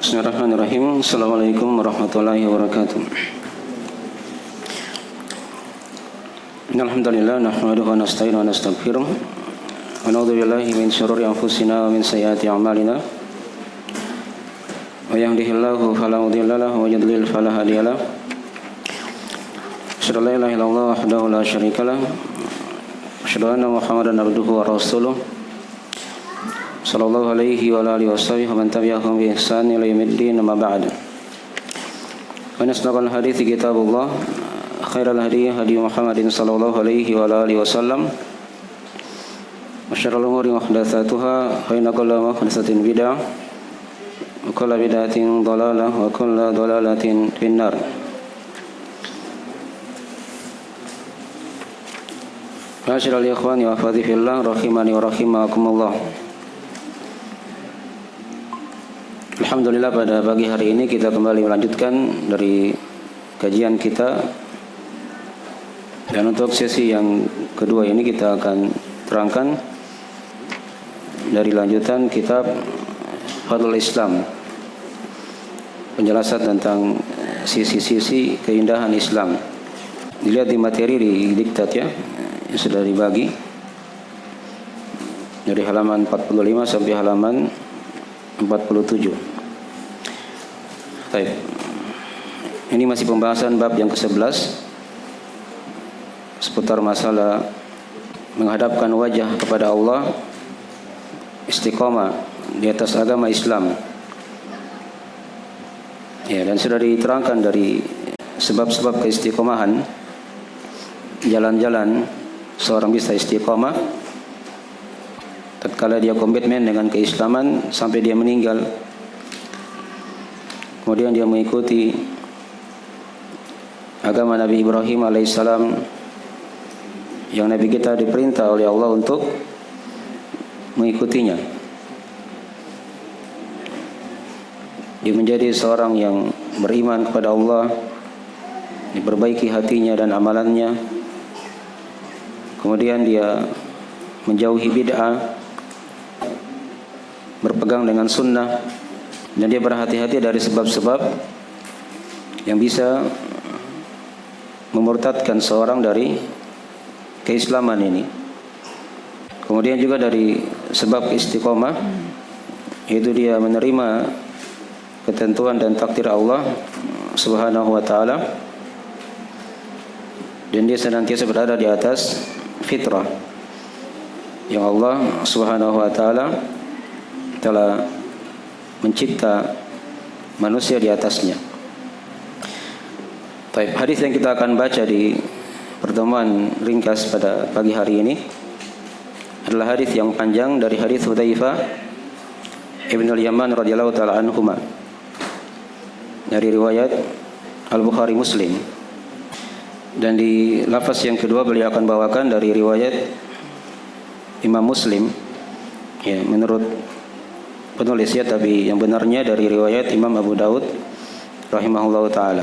Bismillahirrahmanirrahim. Assalamualaikum warahmatullahi wabarakatuh. Alhamdulillah nahmaduhu wa nasta'inu wa nastaghfiruh wa na'udzu billahi min syururi anfusina wa min sayyiati a'malina. Wa yahdihillahu fala mudilla lahu wa yudlil fala hadiya lahu. Asyhadu an la ilaha illallah wahdahu la syarika lahu. Asyhadu anna Muhammadan abduhu wa rasuluh. Sallallahu alaihi wa alihi washabihi wa man tabi'ahum bi ihsan ila yaumiddin, amma ba'd. Wa nasdaqul hadithi kitabullah, khairal hadi hadi Muhammadin sallallahu alaihi wa alihi wasallam. Wa syarrul umuri muhdatsatuha, wa inna kulla muhdatsatin bid'ah, wa kulla bid'atin dhalalah, wa kulla dhalalatin finnar. Ma'asyiral ikhwani wa akhwati fillah, rahimani wa rahimakumullah. Alhamdulillah, pada pagi hari ini kita kembali melanjutkan dari kajian kita, dan untuk sesi yang kedua ini kita akan terangkan dari lanjutan kitab Fadlul Islam, penjelasan tentang sisi-sisi keindahan Islam. Dilihat di materi di diktat ya, yang sudah dibagi dari halaman 45 sampai halaman 47. Baik. Ini masih pembahasan bab yang ke-11 seputar masalah menghadapkan wajah kepada Allah, istiqamah di atas agama Islam. Ya, dan sudah diterangkan dari sebab-sebab keistiqomahan, jalan-jalan seorang bisa istiqamah tatkala dia komitmen dengan keislaman sampai dia meninggal. Kemudian dia mengikuti agama Nabi Ibrahim alaihissalam, yang Nabi kita diperintah oleh Allah untuk mengikutinya. Dia menjadi seorang yang beriman kepada Allah, diperbaiki hatinya dan amalannya. Kemudian dia menjauhi bid'ah, berpegang dengan sunnah, dan dia berhati-hati dari sebab-sebab yang bisa memurtadkan seorang dari keislaman ini. Kemudian juga dari sebab istiqomah, yaitu dia menerima ketentuan dan takdir Allah Subhanahu wa taala, dan dia senantiasa berada di atas fitrah yang Allah Subhanahu wa taala telah mencipta manusia di atasnya. Baik, hadis yang kita akan baca di pertemuan ringkas pada pagi hari ini adalah hadis yang panjang dari hadis Hudzaifah Ibnu Yaman radhiyallahu taala anhuma, dari riwayat Al-Bukhari Muslim. Dan di lafaz yang kedua beliau akan bawakan dari riwayat Imam Muslim, ya, menurut penulis ya, tapi yang benarnya dari riwayat Imam Abu Daud rahimahullahu taala.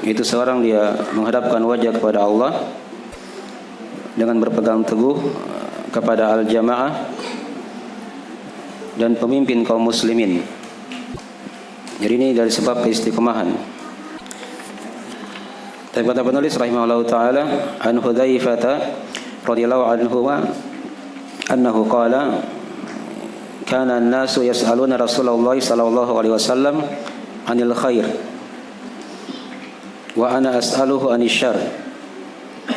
Itu seorang dia menghadapkan wajah kepada Allah dengan berpegang teguh kepada al-jamaah dan pemimpin kaum muslimin. Jadi ini dari sebab keistiqomahan. Tapi kata penulis rahimahullahu taala, an Hudzaifah radhiyallahu anhu annahu qala kana an-nasu yas'aluna Rasulullah sallallahu alaihi wasallam 'anil khair wa ana as'aluhu 'anil syarr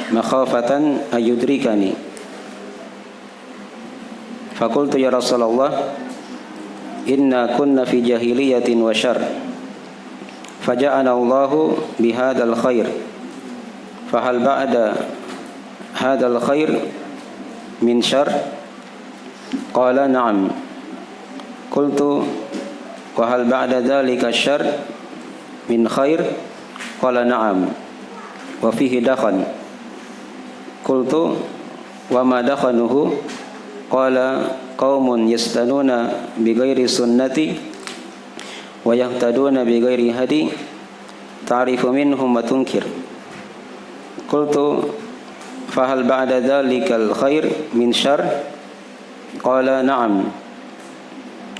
makhafatan ayudrikani. Faqultu ya Rasulullah, inna kunna fi jahiliyatin wa syarr, faja'ana Allahu bihadzal khair, fahal ba'da hadzal khair min syarr? Qala na'am. Qultu wa hal ba'da dzalika syarr min khair? Qala na'am wa fihi dakhan. Qultu wa ma dakhanuhu? Qala qaumun yastanuna bi ghairi sunnati wa yahtaduna bi ghairi hadi ta'rifu minhum ma tunkir. Qultu fa hal ba'da dzalikal khair min syarr? Qala na'am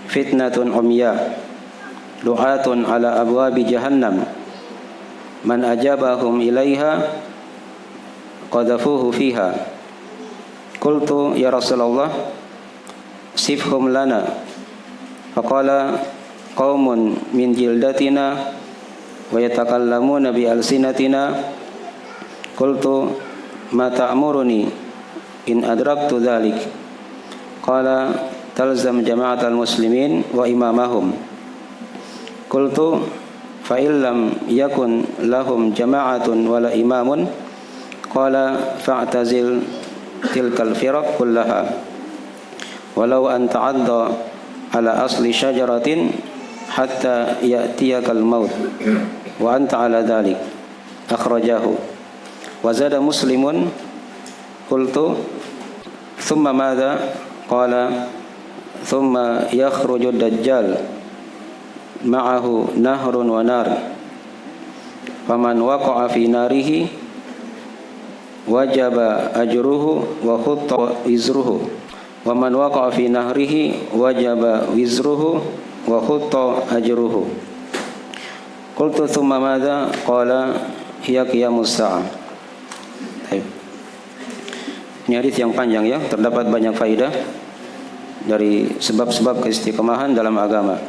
fitnatun umya du'atun ala abwabi jahannam man ajabahum ilaiha qadhafuhu fiha. Qultu ya Rasulullah sifhum lana. Faqala qaumun min jildatina wa yatakallamuna bi alsinatina. Qultu ma ta'muruni in adraktu dhalik. Qala talzam jama'atal muslimin wa imamahum. Qultu fa illam yakun lahum jama'atun wala imamun. Qala fa'tazil tilkal firaq kullaha walau an ta'adda ala asli syajaratin hatta ya'tiyakal maut wa anta ala dhalik. Akhrajahu. Wa zada Muslimun. Qultu thumma madha? Qala thumma yakhruju dajjal ma'ahu nahrun wa nar faman waqa'a fi narihi wajaba ajruhu wa khutta wizruhu wa man waqa'a fi nahrihi wajaba wizruhu wa khutta ajruhu. Qultu thumma madha? Qala hiya qiyamus sa'ah. Ini hadis yang panjang ya, terdapat banyak faedah dari sebab-sebab keistiqomahan dalam agama.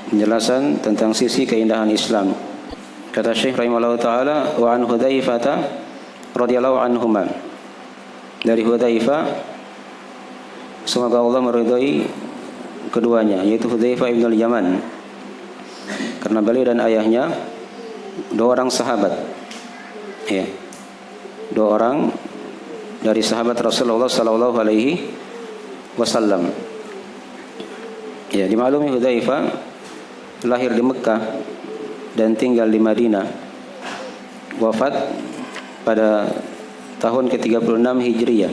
Penjelasan tentang sisi keindahan Islam. Kata Syekh rahimahullah ta'ala, wa an Hudzaifah radhiyallahu anhuma. Dari Hudzaifah, semoga Allah meridhai keduanya, yaitu Hudzaifah ibn al-Yaman. Karena beliau dan ayahnya dua orang sahabat. Ya. Dua orang dari sahabat Rasulullah sallallahu alaihi wasallam. Ya, dimaklumi Hudzaifah lahir di Mekah dan tinggal di Madinah. Wafat pada tahun ke-36 Hijriyah.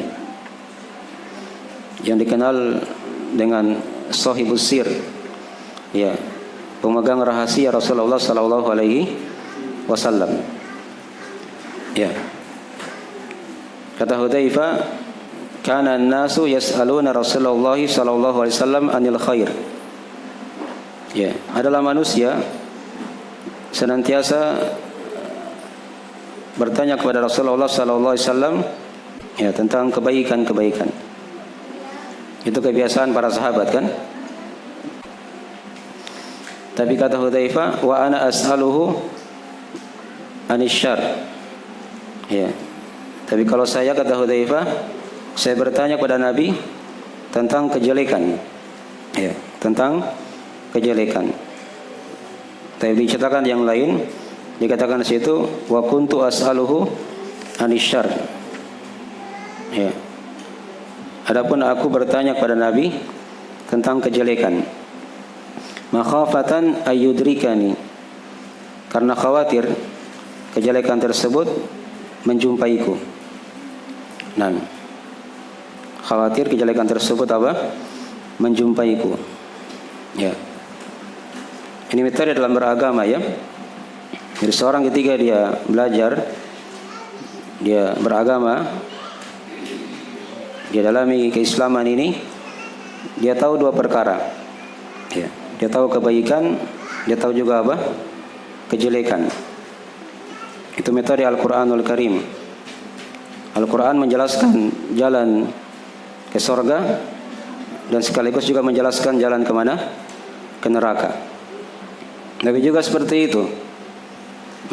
Yang dikenal dengan Shahibus Sir. Ya, pemegang rahasia Rasulullah sallallahu alaihi wasallam. Ya. Kata Hudzaifah, kana an-nasu yas'aluna Rasulullah sallallahu alaihi wasallam anil khair. Ya, adalah manusia senantiasa bertanya kepada Rasulullah sallallahu alaihi wasallam ya tentang kebaikan-kebaikan. Itu kebiasaan para sahabat kan? Tapi kata Hudzaifah, wa ana as'aluhu anisyar. Ya. Tapi kalau saya, kata Hudzaifah, saya bertanya kepada Nabi tentang kejelekan. Ya, tentang kejelekan. Tapi diceritakan yang lain, dikatakan di situ wa kuntu as'aluhu anisyar. Ya. Adapun aku bertanya kepada Nabi tentang kejelekan. Makhafatan ayyudrikani. Karena khawatir kejelekan tersebut menjumpaiku. Nah, khawatir kejelekan tersebut apa? Menjumpaiku. Ya. Ini metode dalam beragama ya. Jadi seorang ketika dia belajar, dia beragama, dia dalami keislaman ini, dia tahu dua perkara. Ya. Dia tahu kebaikan, dia tahu juga apa? Kejelekan. Itu metode Al-Quranul Karim. Al-Quran menjelaskan jalan ke surga dan sekaligus juga menjelaskan jalan kemana? Ke neraka. Nabi juga seperti itu,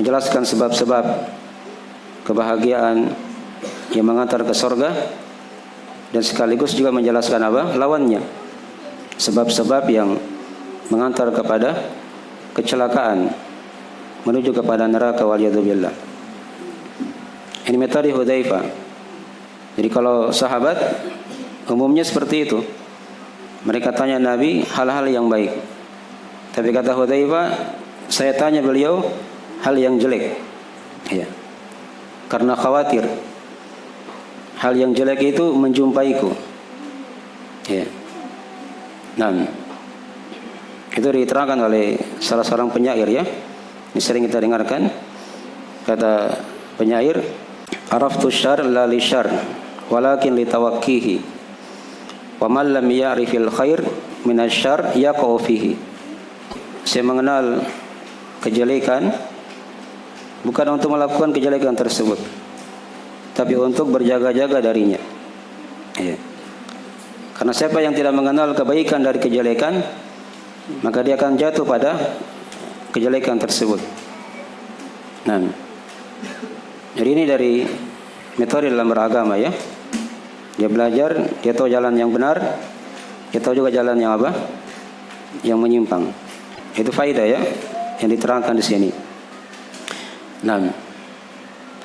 menjelaskan sebab-sebab kebahagiaan yang mengantar ke surga dan sekaligus juga menjelaskan apa? Lawannya, sebab-sebab yang mengantar kepada kecelakaan menuju kepada neraka waliyadzubillah. Ini metode Hudzaifah. Jadi kalau sahabat umumnya seperti itu, mereka tanya Nabi hal-hal yang baik. Tapi kata Hudzaifah, saya tanya beliau hal yang jelek. Ya. Karena khawatir hal yang jelek itu menjumpaiku. Ya. Nah, itu diterangkan oleh salah seorang penyair ya. Ini sering kita dengarkan. Kata penyair, araftu syarr la li syarr walakin li tawakkihi. Wa man lam ya'rifil khair minasyarr yaqau fihi. Saya mengenal kejelekan bukan untuk melakukan kejelekan tersebut, tapi untuk berjaga-jaga darinya. Ya. Karena siapa yang tidak mengenal kebaikan dari kejelekan, maka dia akan jatuh pada kejelekan tersebut. Nah, jadi ini dari metode dalam beragama ya. Dia belajar, dia tahu jalan yang benar, dia tahu juga jalan yang apa? Yang menyimpang. Itu faedah ya yang diterangkan di sini. Nah,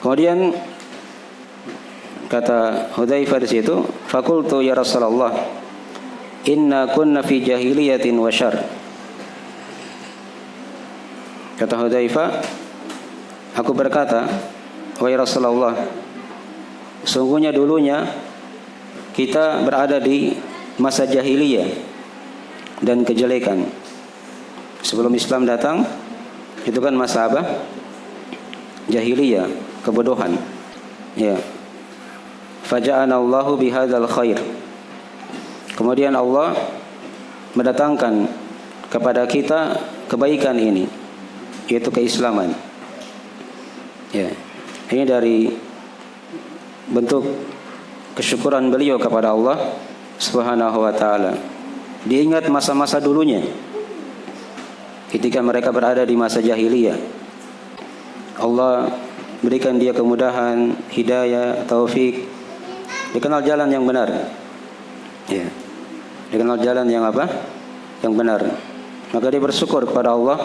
kemudian kata Hudzaifah di situ, "Faqultu ya Rasulullah, inna kunna fi jahiliyatin wa syarr." Kata Hudzaifah, aku berkata, wahai Rasulullah, sungguhnya dulunya kita berada di masa jahiliyah dan kejelekan. Sebelum Islam datang, itu kan masa apa? Jahiliyah, kebodohan. Ya. Faja'ana Allahu bihadzal khair. Kemudian Allah mendatangkan kepada kita kebaikan ini, yaitu keislaman. Ya. Ini dari bentuk kesyukuran beliau kepada Allah Subhanahu wa taala. Diingat masa-masa dulunya ketika mereka berada di masa jahiliyah. Allah berikan dia kemudahan, hidayah, taufik, dikenal jalan yang benar. Ya. Dikenal jalan yang apa? Yang benar. Maka dia bersyukur kepada Allah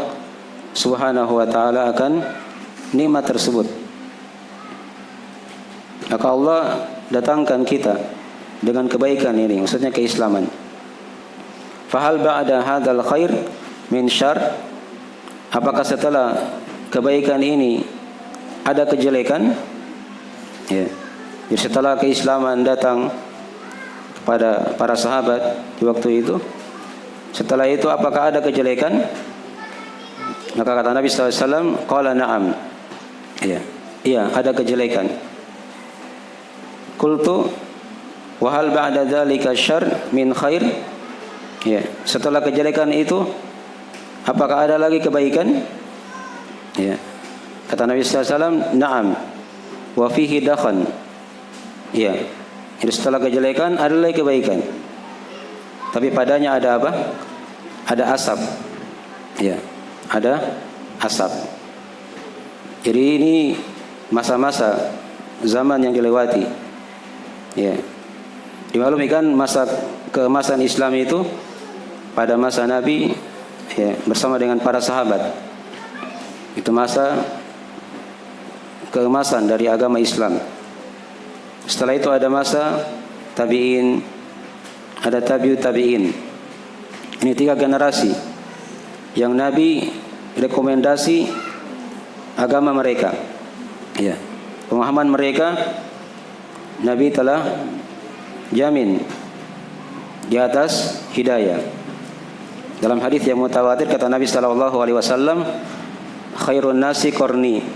Subhanahu wa taala akan nikmat tersebut. Maka Allah datangkan kita dengan kebaikan ini, maksudnya keislaman. Fahal ba'da hadzal khair min syarr? Apakah setelah kebaikan ini ada kejelekan? Ya. Jadi setelah keislaman datang kepada para sahabat di waktu itu, setelah itu apakah ada kejelekan? Maka kata Nabi SAW, qala na'am. Ya, iya, ada kejelekan. Qultu wa hal ba'da dzalika syarr min khair? Ya, setelah kejelekan itu apakah ada lagi kebaikan? Ya. Kata Nabi SAW, na'am. Wa fihi dakhan. Ya. Jadi setelah kejelekan ada lagi kebaikan. Tapi padanya ada apa? Ada asap. Ya. Ada asap. Jadi ini masa-masa zaman yang dilewati. Ya. Dimaklumi kan masa keemasan Islam itu pada masa Nabi ya, bersama dengan para sahabat. Itu masa keemasan dari agama Islam. Setelah itu ada masa tabi'in, ada tabi'ut tabi'in. Ini 3 generasi yang Nabi rekomendasi agama mereka. Ya. Pemahaman mereka Nabi telah jamin di atas hidayah. Dalam hadis yang mutawatir kata Nabi sallallahu alaihi wasallam, khairun nasi qarni,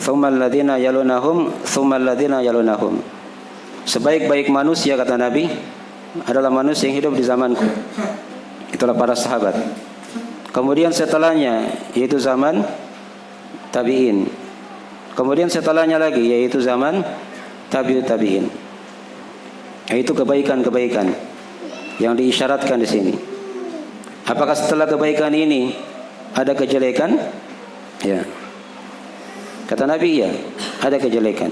thumma alladziina yalunahum, thumma alladziina yalunahum. Sebaik-baik manusia kata Nabi adalah manusia yang hidup di zamanku. Itulah para sahabat. Kemudian setelahnya yaitu zaman tabi'in. Kemudian setelahnya lagi yaitu zaman tabi'ut tabi'in. Yaitu kebaikan-kebaikan yang diisyaratkan di sini. Apakah setelah kebaikan ini ada kejelekan? Ya. Kata Nabi, ya, ada kejelekan.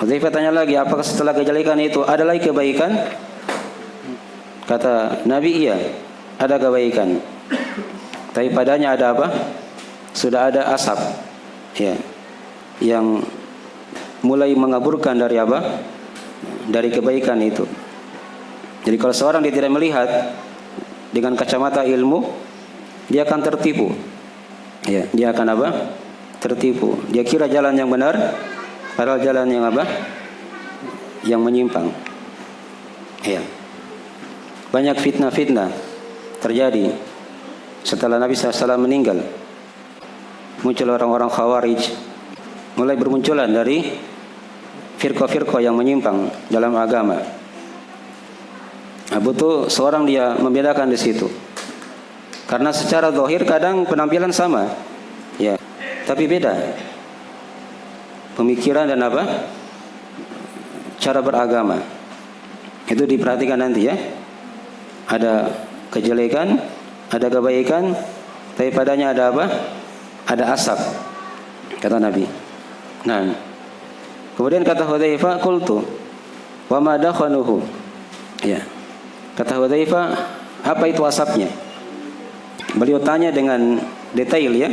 Hudzaifah tanya lagi, apakah setelah kejelekan itu ada lagi kebaikan? Kata Nabi, iya, ada kebaikan. Tapi padanya ada apa? Sudah ada asap. Ya. Yang mulai mengaburkan dari apa? Dari kebaikan itu. Jadi kalau seorang dia tidak melihat dengan kacamata ilmu, dia akan tertipu. Ya, dia akan apa? Tertipu. Dia kira jalan yang benar, padahal jalan yang apa? Yang menyimpang. Ya. Banyak fitnah-fitnah terjadi setelah Nabi SAW meninggal. Muncul orang-orang Khawarij, mulai bermunculan dari firqah-firqah yang menyimpang dalam agama. Butuh seorang dia membedakan di situ. Karena secara zahir kadang penampilan sama, ya, tapi beda pemikiran dan cara beragama. Itu diperhatikan nanti ya. Ada kejelekan, ada kebaikan, tapi padanya ada Ada asap, kata Nabi. Nah, kemudian kata Hudzaifah, qultu wa ma dakhanuhu. Ya. Kata Hudzaifah, apa itu asapnya? Beliau tanya dengan detail ya,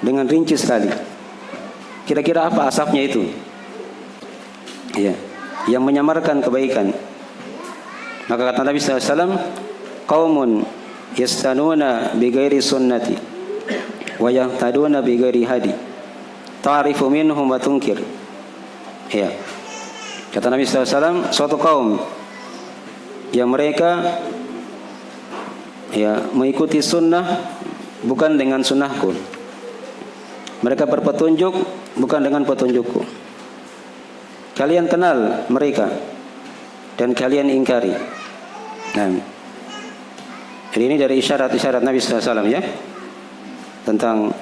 dengan rinci sekali. Kira-kira apa asapnya itu? Ya, yang menyamarkan kebaikan. Maka kata Nabi SAW, qaumun yastanuna bighairi sunnati wa yahtaduna bighairi hadi ta'rifu minhum wa tunkir. Ya. Kata Nabi SAW, suatu kaum yang mereka mengikuti sunnah bukan dengan sunnahku. Mereka berpetunjuk bukan dengan petunjukku. Kalian kenal mereka dan kalian ingkari. Nah, jadi ini dari isyarat-isyarat Nabi SAW ya, tentang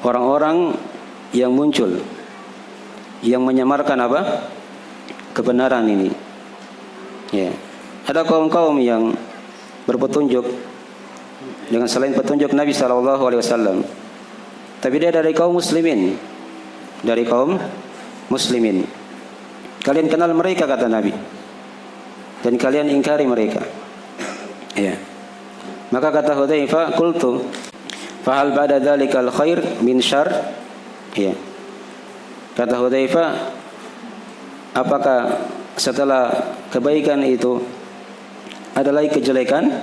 orang-orang yang muncul, yang menyamarkan kebenaran ini. Ya, ada kaum-kaum yang berpetunjuk dengan selain petunjuk Nabi SAW, tapi dia dari kaum muslimin, Kalian kenal mereka, kata Nabi, dan kalian ingkari mereka. Ya. Maka kata Hudzaifah, qultu fa hal ba'da dzalikal khair min syarr? Ya. Kata Hudzaifah, apakah setelah kebaikan itu adalah kejelekan?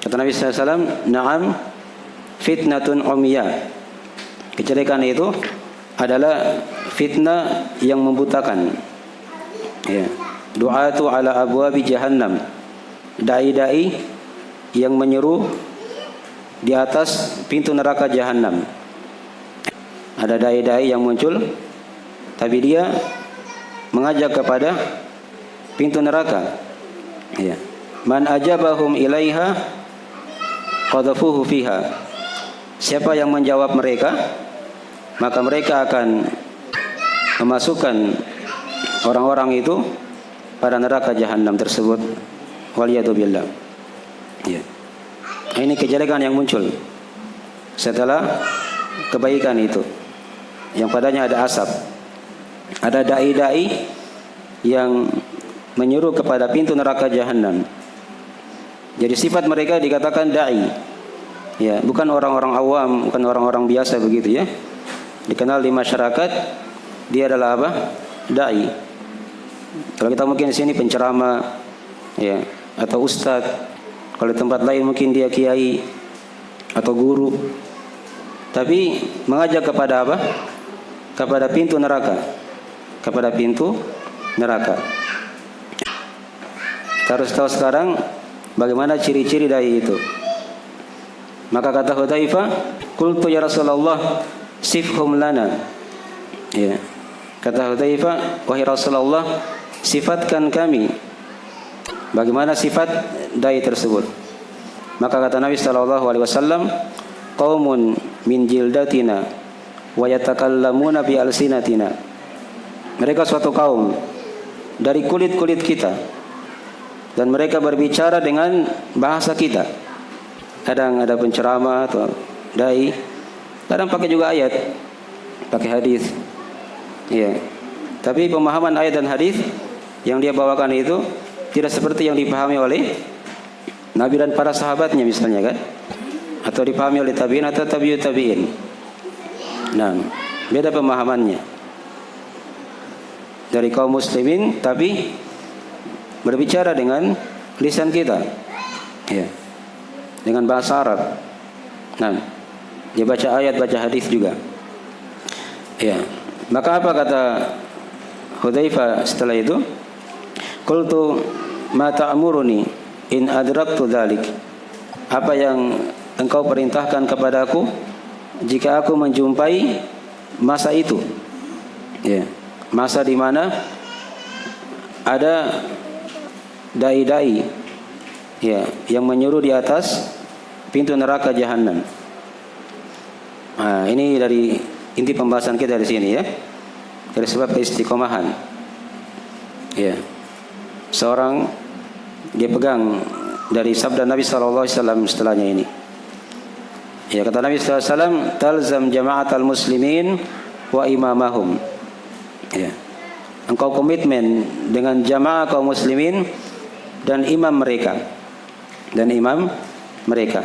Kata Nabi SAW, na'am fitnatun umya. Kejelekan itu adalah fitnah yang membutakan. Ya. Du'atu ala abwabi jahannam. Dai-dai yang menyeru di atas pintu neraka jahannam. Ada dai-dai yang muncul, tapi dia mengajak kepada pintu neraka. Ya. Man ajabahum ilaiha qadhafuhu fiha. Siapa yang menjawab mereka, maka mereka akan memasukkan orang-orang itu pada neraka jahanam tersebut. Waliyadzubillah. Ya. Ini kejelekan yang muncul setelah kebaikan itu, yang padanya ada asap. Ada dai-dai yang menyuruh kepada pintu neraka jahanam. Jadi sifat mereka dikatakan dai. Ya, bukan orang-orang awam, bukan orang-orang biasa begitu ya. Dikenal di masyarakat dia adalah dai. Kalau kita mungkin di sini penceramah ya, atau ustadz. Kalau di tempat lain mungkin dia kiai atau guru. Tapi mengajak kepada Kepada pintu neraka. Kepada pintu neraka. Kita harus tahu sekarang bagaimana ciri-ciri dai itu. Maka kata Hudzaifah, qultu ya Rasulullah sifhum lana. Ya. Kata Hudzaifah, wahai Rasulullah, sifatkan kami bagaimana sifat dai tersebut. Maka kata Nabi SAW, qaumun min jildatina wa yatakallamuna bi alsinatina. Mereka suatu kaum dari kulit-kulit kita, dan mereka berbicara dengan bahasa kita. Kadang ada penceramah atau dai, kadang pakai juga ayat, pakai hadis. Ya. Tapi pemahaman ayat dan hadis yang dia bawakan itu tidak seperti yang dipahami oleh Nabi dan para sahabatnya misalnya kan, atau dipahami oleh tabi'in atau tabi'ut tabi'in. Nah, beda pemahamannya dari kaum muslimin, tapi berbicara dengan lisan kita, ya, dengan bahasa Arab. Nah, dia baca ayat, baca hadis juga. Ya, maka apa kata Hudzaifah setelah itu? Qultu ma ta'muruni in adraktu dzalik. Apa yang engkau perintahkan kepadaku jika aku menjumpai masa itu? Ya, masa di mana ada dai-dai, ya, yang menyuruh di atas pintu neraka jahanam. Nah, ini dari inti pembahasan kita di sini ya. Dari sebab keistiqomahan. Ya. Seorang dia pegang dari sabda Nabi sallallahu alaihi wasallam setelahnya ini. Ya, kata Nabi sallallahu alaihi wasallam, "Talzam jama'atal muslimin wa imamahum." Ya. Engkau komitmen dengan jamaah kaum muslimin dan imam mereka. Dan imam mereka.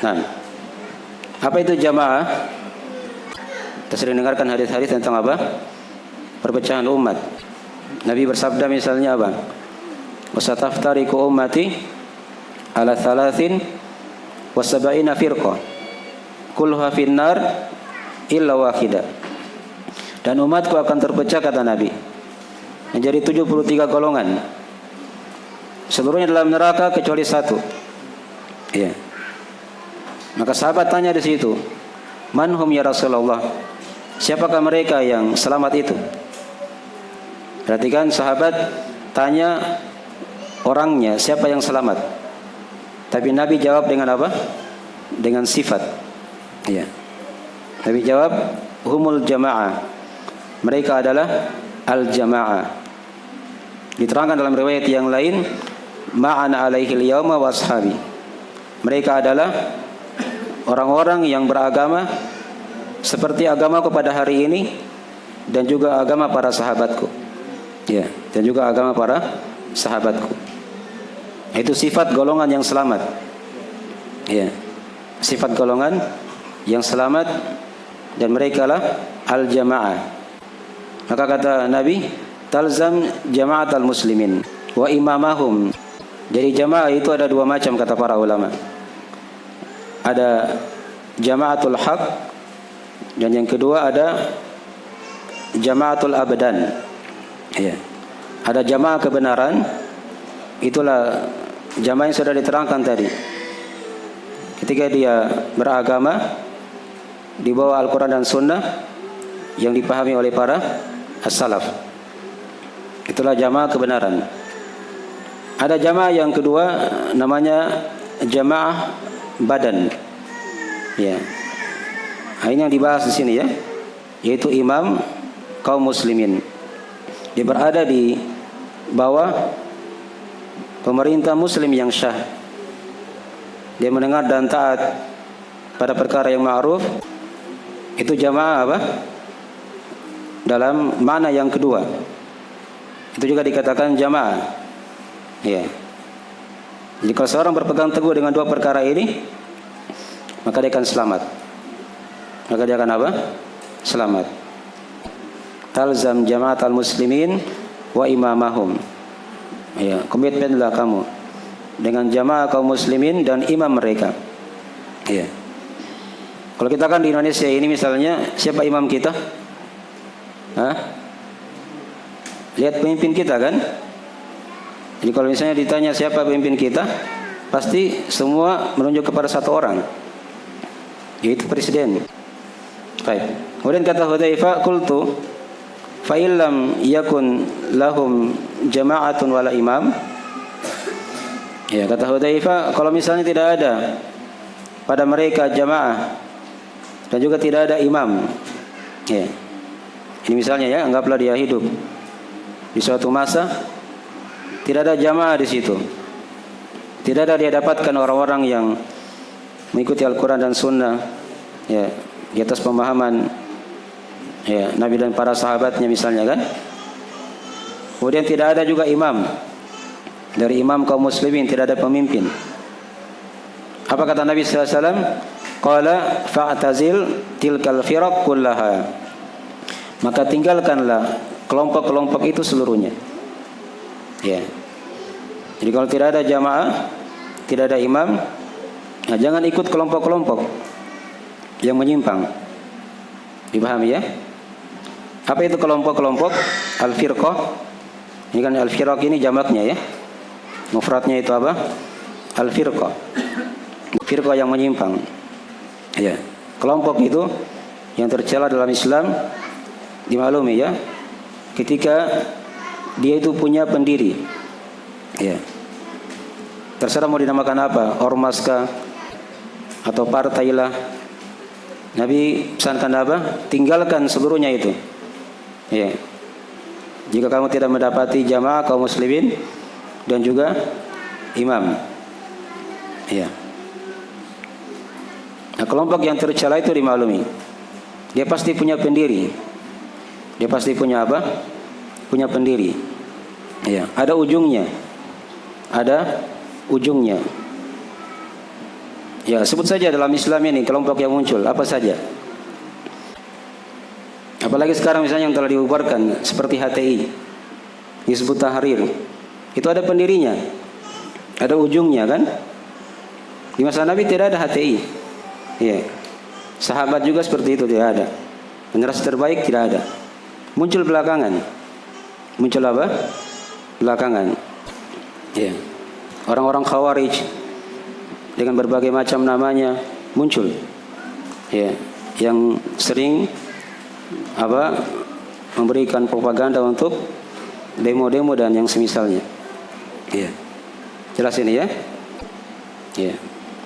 Nah, apa itu jamaah? Kita sering dengarkan hadis-hadis tentang apa? Perpecahan umat. Nabi bersabda misalnya apa? Wasataftariqu ummati ala 33 wa 70 firqah kulluha finnar illa wahidah. Dan umatku akan terpecah, kata Nabi, menjadi 73 golongan. Seluruhnya dalam neraka kecuali satu. Ya. Maka sahabat tanya di situ, "Man hum ya Rasulullah?" Siapakah mereka yang selamat itu? Perhatikan, sahabat tanya orangnya, siapa yang selamat? Tapi Nabi jawab dengan apa? Dengan sifat. Ya. Nabi jawab, humul jamaah. Mereka adalah al-jamaah. Diterangkan dalam riwayat yang lain, ma'ana alaihil yauma wa ashabi. Mereka adalah orang-orang yang beragama seperti agamaku pada hari ini dan juga agama para sahabatku. Ya, dan juga agama para sahabatku. Itu sifat golongan yang selamat. Ya. Sifat golongan yang selamat dan mereka lah al-jamaah. Maka kata Nabi, talzam jama'atal muslimin wa imamahum. Jadi jamaah itu ada dua macam kata para ulama. Ada jama'atul haq dan yang kedua ada jama'atul abadan. Ya. Ada jamaah kebenaran, itulah jamaah yang sudah diterangkan tadi. Ketika dia beragama di bawah Al-Quran dan Sunnah yang dipahami oleh para as-salaf, itulah jamaah kebenaran. Ada jamaah yang kedua namanya jamaah badan. Ya. Ini yang dibahas di sini ya, yaitu imam kaum muslimin. Dia berada di bawah pemerintah muslim yang syah. Dia mendengar dan taat pada perkara yang ma'ruf. Itu jamaah apa? Dalam makna yang kedua. Itu juga dikatakan jamaah. Ya. Jadi kalau seorang berpegang teguh dengan dua perkara ini, maka dia akan selamat. Maka dia akan apa? Selamat. Talzam jama'atal muslimin wa imamahum. Ya, komitmenlah kamu dengan jamaah kaum muslimin dan imam mereka. Ya. Kalau kita kan di Indonesia ini misalnya, siapa imam kita? Hah? Lihat pemimpin kita kan? Jadi kalau misalnya ditanya siapa pemimpin kita, pasti semua menunjuk kepada satu orang, yaitu presiden. Baik. Kemudian kata Hudzaifah, qultu fa illam yakun lahum jama'atun wala imam. Ya, kata Hudzaifah, kalau misalnya tidak ada pada mereka jamaah dan juga tidak ada imam. Ya. Ini misalnya ya, anggaplah dia hidup di suatu masa tidak ada jamaah di situ. Tidak ada dia dapatkan orang-orang yang mengikuti Al-Quran dan Sunnah, ya, di atas pemahaman ya, Nabi dan para sahabatnya misalnya kan. Kemudian tidak ada juga imam. Dari imam kaum muslimin tidak ada pemimpin. Apa kata Nabi sallallahu alaihi wasallam? Qala fa'tazil tilkal firaq kullaha. Maka tinggalkanlah kelompok-kelompok itu seluruhnya. Ya. Jadi kalau tidak ada jamaah, tidak ada imam, nah jangan ikut kelompok-kelompok yang menyimpang. Dipahami ya? Apa itu kelompok-kelompok? Al-firqah. Ini kan al-firq ini jamaknya ya. Mufradnya itu apa? Al-firqah. Firqah yang menyimpang. Ya. Kelompok itu yang tercela dalam Islam dimaklumi ya. Ketika dia itu punya pendiri. Ya. Terserah mau dinamakan apa, ormas kah atau partai lah. Nabi pesankan apa? Tinggalkan seluruhnya itu. Ya. Jika kamu tidak mendapati jamaah kaum muslimin dan juga imam. Ya. Nah, kelompok yang tercela itu dimaklumi. Dia pasti punya pendiri. Dia pasti punya apa? Punya pendiri. Ya, ada ujungnya. Ada ujungnya. Ya, sebut saja dalam Islam ini kelompok yang muncul apa saja. Apalagi sekarang misalnya yang telah dibubarkan seperti HTI, Hizbut Tahrir. Itu ada pendirinya. Ada ujungnya kan? Di masa Nabi tidak ada HTI. Ya. Sahabat juga seperti itu tidak ada. Generasi terbaik tidak ada. Muncul belakangan. Muncul apa? Belakangan. Ya. Orang-orang Khawarij dengan berbagai macam namanya muncul. Ya, yang sering apa? Memberikan propaganda untuk demo-demo dan yang semisalnya. Ya. Jelas ini ya? Ya.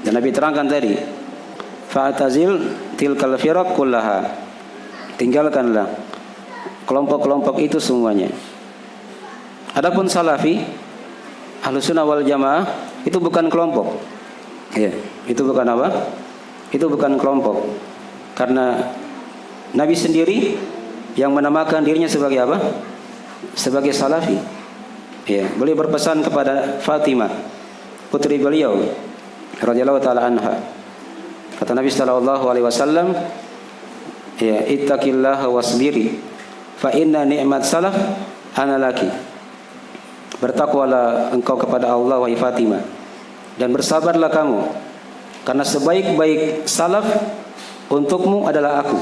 Dan Nabi terangkan tadi, fa'tazil tilkal firaq kullaha. Tinggalkanlah kelompok-kelompok itu semuanya. Adapun Salafi, Ahlussunnah wal Jamaah itu bukan kelompok. Ya, itu bukan apa? Itu bukan kelompok. Karena Nabi sendiri yang menamakan dirinya sebagai apa? Sebagai Salafi. Ya, beliau berpesan kepada Fatimah, putri beliau radhiyallahu taala anha. Kata Nabi sallallahu alaihi wasallam, ya, ittaqillaha wasbiri fa inna ni'mat salaf ana laki. Bertakwalah engkau kepada Allah wahai Fatimah, dan bersabarlah kamu, karena sebaik-baik salaf untukmu adalah aku.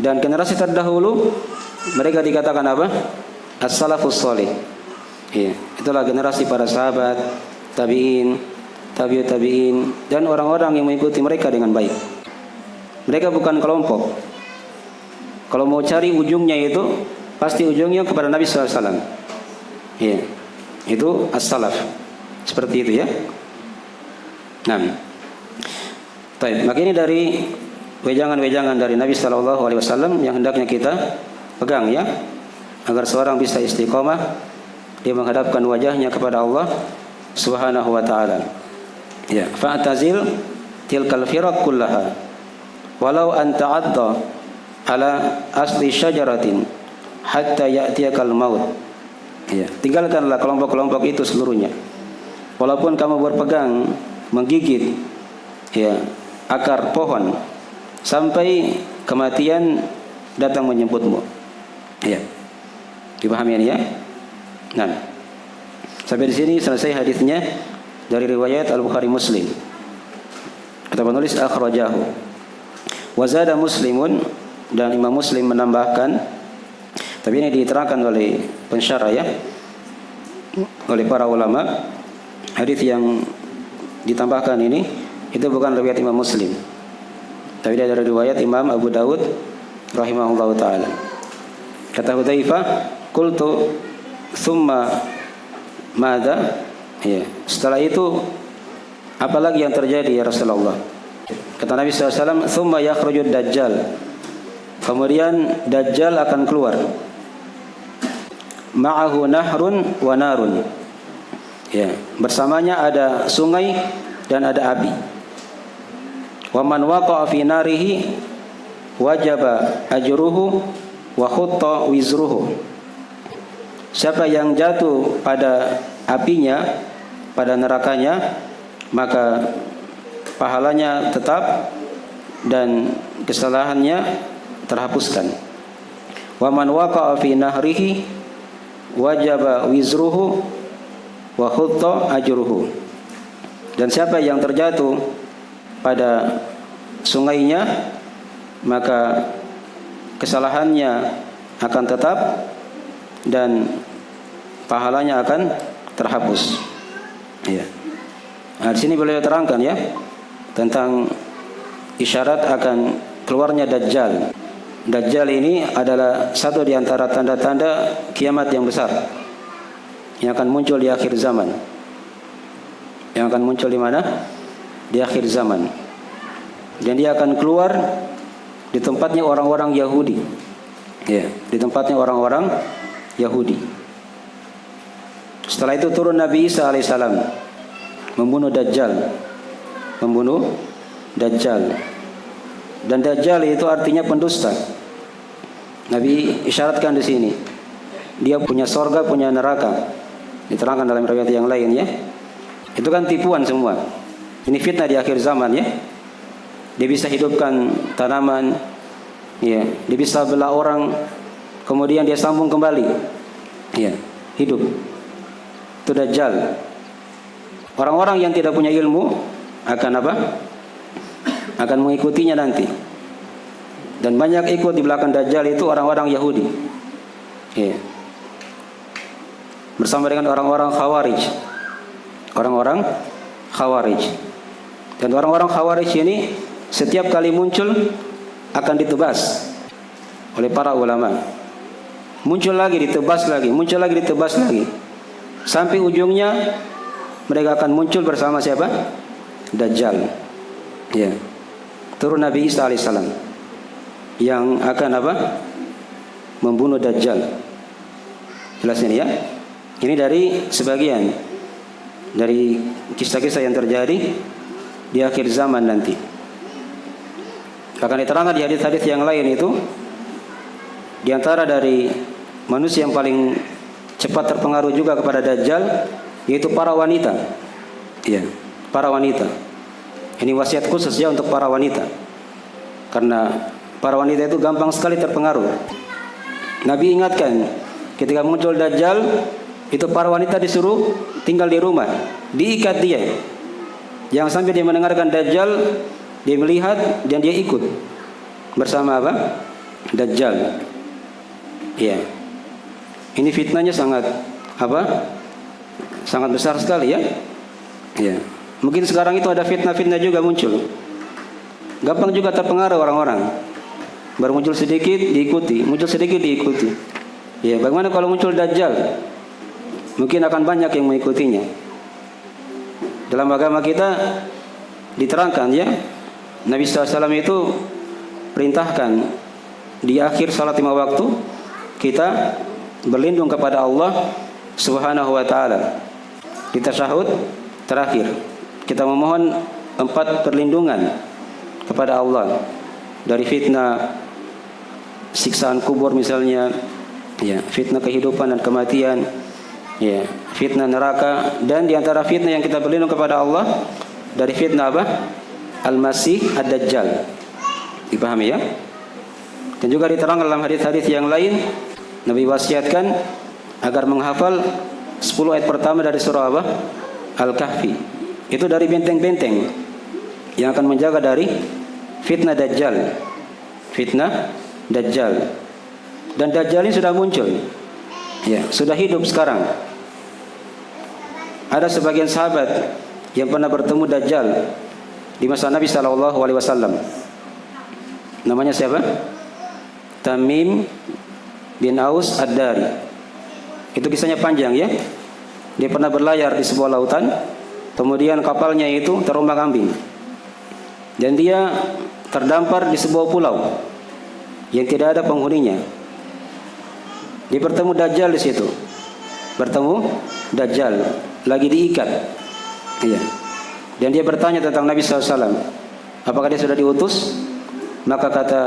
Dan generasi terdahulu mereka dikatakan apa? As-salafus shalih. Ya, itulah generasi para sahabat, tabi'in, tabi'ut tabi'in, dan orang-orang yang mengikuti mereka dengan baik. Mereka bukan kelompok. Kalau mau cari ujungnya itu pasti ujungnya kepada Nabi SAW. Ya, itu as-salaf. Seperti itu ya. Nah, baik. Maka ini dari wejangan-wejangan dari Nabi SAW yang hendaknya kita pegang ya, agar seorang bisa istiqomah dia menghadapkan wajahnya kepada Allah Subhanahu wa taala. Ya, fa'tazil tilkal firaq kullaha walau an ta'adda ala asli syajaratin hatta ya'tiyakal maut. Ya, tinggalkanlah kelompok-kelompok itu seluruhnya. Walaupun kamu berpegang menggigit ya akar pohon sampai kematian datang menjemputmu. Ya. Dipahami ini ya? Nah, sampai di sini selesai hadisnya dari riwayat Al-Bukhari Muslim. Kata penulis akhrajahu. Wa zada Muslimun, dan Imam Muslim menambahkan, tapi ini diterangkan oleh pensyarah ya, oleh para ulama, hadis yang ditambahkan ini itu bukan riwayat Imam Muslim, tapi dari riwayat Imam Abu Dawud rahimahullahu taala. Kata Hudzaifah, qultu thumma madza? Ya, setelah itu apalagi yang terjadi ya Rasulullah? Kata Nabi SAW, thumma yakhrujud dajjal. Kemudian Dajjal akan keluar. Ma'ahu nahrun wa narun. Ya, bersamanya ada sungai dan ada api. Wa man waqa'a fi narihi wajaba ajruhu wa khutta wizruhu. Siapa yang jatuh pada apinya, pada nerakanya, maka pahalanya tetap dan kesalahannya terhapuskan. Wa man waqa'a fi nahrihi wajaba wizruhu wa khutta ajruhu. Dan siapa yang terjatuh pada sungainya, maka kesalahannya akan tetap dan pahalanya akan terhapus. Ya. Nah, di sini beliau terangkan ya tentang isyarat akan keluarnya Dajjal. Dajjal ini adalah satu di antara tanda-tanda kiamat yang besar. yang akan muncul di akhir zaman. Yang akan muncul di mana? Di akhir zaman. Dan dia akan keluar di tempatnya orang-orang Yahudi. Ya, di tempatnya orang-orang Yahudi. Setelah itu turun Nabi Isa alaihissalam membunuh Dajjal. Membunuh Dajjal. Dan Dajjal itu artinya pendusta. Nabi isyaratkan di sini. Dia punya sorga, punya neraka. Diterangkan dalam riwayat yang lain ya. Itu kan tipuan semua. Ini fitnah di akhir zaman ya. Dia bisa hidupkan tanaman, ya. Dia bisa belah orang, kemudian dia sambung kembali, ya. Hidup. Itu Dajjal. Orang-orang yang tidak punya ilmu akan apa? Akan mengikutinya nanti. Dan banyak ikut di belakang Dajjal itu orang-orang Yahudi, ya. Bersama dengan orang-orang Khawarij. Orang-orang Khawarij. Dan orang-orang Khawarij ini setiap kali muncul akan ditebas oleh para ulama. Muncul lagi, ditebas lagi, muncul lagi, ditebas lagi. Sampai ujungnya mereka akan muncul bersama siapa? Dajjal. Ya. Turun Nabi Isa alaihissalam yang akan apa? Membunuh Dajjal. Jelas ini ya. Ini dari sebagian dari kisah-kisah yang terjadi di akhir zaman nanti. Akan diterangkan di hadis-hadis yang lain itu, di antara dari manusia yang paling cepat terpengaruh juga kepada Dajjal yaitu para wanita. Ya, para wanita. Ini wasiat khusus ya untuk para wanita. Karena para wanita itu gampang sekali terpengaruh. Nabi ingatkan, ketika muncul Dajjal, itu para wanita disuruh tinggal di rumah, diikat dia. Jangan sampai dia mendengarkan Dajjal, dia melihat dan dia ikut bersama apa? Dajjal. Ya. Ini fitnahnya sangat apa? Sangat besar sekali ya. Ya. Mungkin sekarang itu ada fitnah-fitnah juga muncul. Gampang juga terpengaruh orang-orang. Baru muncul sedikit diikuti, muncul sedikit diikuti. Ya, bagaimana kalau muncul Dajjal? Mungkin akan banyak yang mengikutinya. Dalam agama kita diterangkan ya, Nabi SAW itu perintahkan di akhir salat 5 waktu kita berlindung kepada Allah Subhanahu wa taala. Di tasyahud terakhir kita memohon 4 perlindungan kepada Allah dari fitnah siksaan kubur misalnya, ya, fitnah kehidupan dan kematian, ya, fitnah neraka, dan di antara fitnah yang kita berlindung kepada Allah dari fitnah apa? Al-Masih Ad-Dajjal. Dipahami ya? Dan juga diterangkan dalam hadis-hadis yang lain, Nabi wasiatkan agar menghafal 10 ayat pertama dari surah apa? Al-Kahfi. Itu dari benteng-benteng yang akan menjaga dari fitnah Dajjal. Fitnah Dajjal. Dan Dajjal ini sudah muncul. Ya, sudah hidup sekarang. Ada sebagian sahabat yang pernah bertemu Dajjal di masa Nabi SAW. Namanya siapa? Tamim bin Aus Ad-Dari. Itu kisahnya panjang ya. Dia pernah berlayar di sebuah lautan, kemudian kapalnya itu terombang-ambing, dan dia terdampar di sebuah pulau yang tidak ada penghuninya. Dia bertemu Dajjal di situ. Bertemu Dajjal lagi diikat. Iya. Dan dia bertanya tentang Nabi SAW. Apakah dia sudah diutus? Maka kata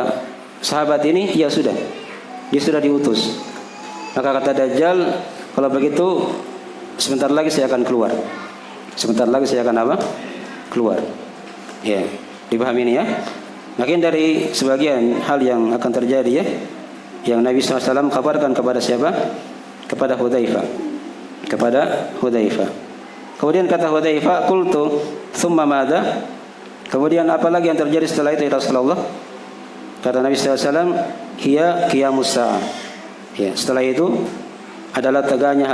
sahabat ini, ya sudah. Dia sudah diutus. Maka kata Dajjal, kalau begitu sebentar lagi saya akan keluar. Sebentar lagi saya akan apa? Keluar. Ya, dipahami ini ya. Makin dari sebagian hal yang akan terjadi ya, yang Nabi SAW kabarkan kepada siapa? Kepada Hudzaifah. Kepada Hudzaifah. Kemudian kata Hudzaifah, qultu tsumma madza? Kemudian apa lagi yang terjadi setelah itu ya Rasulullah? Kata Nabi SAW, hiya qiyamus sa'ah. Ya, setelah itu adalah tegaknya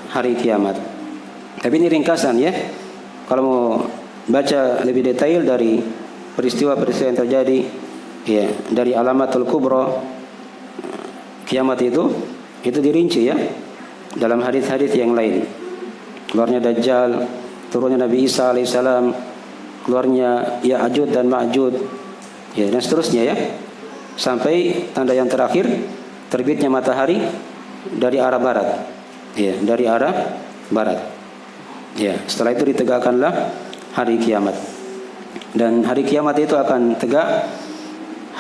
hari kiamat. Tapi ini ringkasan ya. Kalau mau baca lebih detail dari peristiwa-peristiwa yang terjadi ya, dari alamatul kubra kiamat itu dirinci ya. dalam hadis-hadis yang lain. Keluarnya Dajjal, turunnya Nabi Isa alaihissalam, keluarnya Ya'juj dan Ma'juj, ya, dan seterusnya ya. Sampai tanda yang terakhir, terbitnya matahari dari arah barat. Ya, dari arah barat. Ya, setelah itu ditegakkanlah hari kiamat. Dan hari kiamat itu akan tegak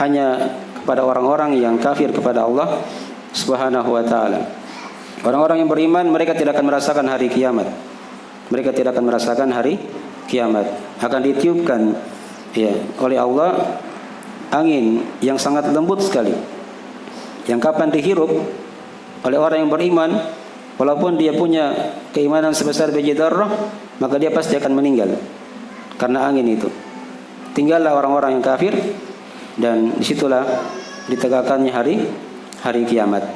hanya kepada orang-orang yang kafir kepada Allah Subhanahu wa taala. Orang-orang yang beriman mereka tidak akan merasakan hari kiamat. Mereka tidak akan merasakan hari kiamat. Akan ditiupkan ya oleh Allah angin yang sangat lembut sekali. Yang kapan dihirup oleh orang yang beriman, walaupun dia punya keimanan sebesar biji dzarrah, maka dia pasti akan meninggal karena angin itu. Tinggallah orang-orang yang kafir, dan disitulah ditegakkannya hari kiamat.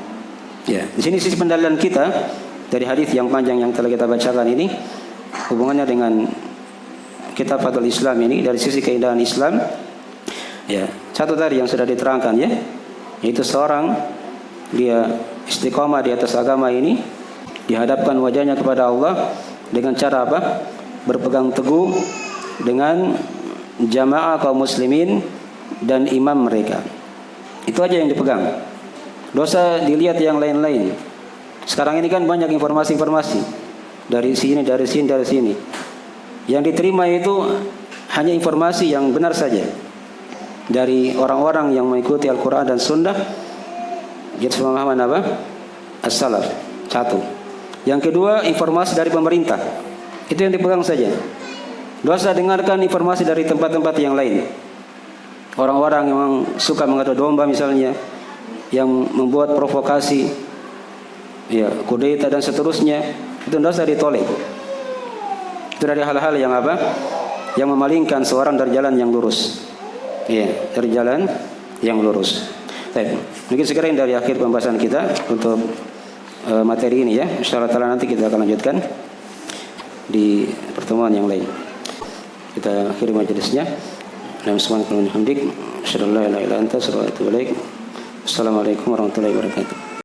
Ya, di sini sisi pendalilan kita dari hadis yang panjang yang telah kita bacakan ini, hubungannya dengan kitab Fadhul Islam ini dari sisi keindahan Islam. Ya, satu tadi yang sudah diterangkan ya, yaitu seorang dia istiqomah di atas agama ini, dihadapkan wajahnya kepada Allah dengan cara apa? Berpegang teguh dengan jamaah kaum muslimin dan imam mereka. Itu aja yang dipegang. Dosa dilihat yang lain-lain. Sekarang ini kan banyak informasi-informasi dari sini, dari sini, dari sini. Yang diterima itu hanya informasi yang benar saja dari orang-orang yang mengikuti Al-Quran dan Sunnah. Jadi pemahaman apa? As-salaf. Satu. Yang kedua, informasi dari pemerintah. Itu yang dipegang saja. Dosa dengarkan informasi dari tempat-tempat yang lain. Orang-orang yang suka mengadu domba misalnya, yang membuat provokasi, ya, kudeta dan seterusnya, itu dosa ditolak. Itu dari hal-hal yang apa? Yang memalingkan seorang dari jalan yang lurus. Ya, dari jalan yang lurus. Baik, mungkin sekarang dari akhir pembahasan kita untuk materi ini ya. Insyaallah taala nanti kita akan lanjutkan di pertemuan yang lain. Kita akhiri majelisnya. Assalamualaikum warahmatullahi wabarakatuh. Assalamualaikum warahmatullahi wabarakatuh.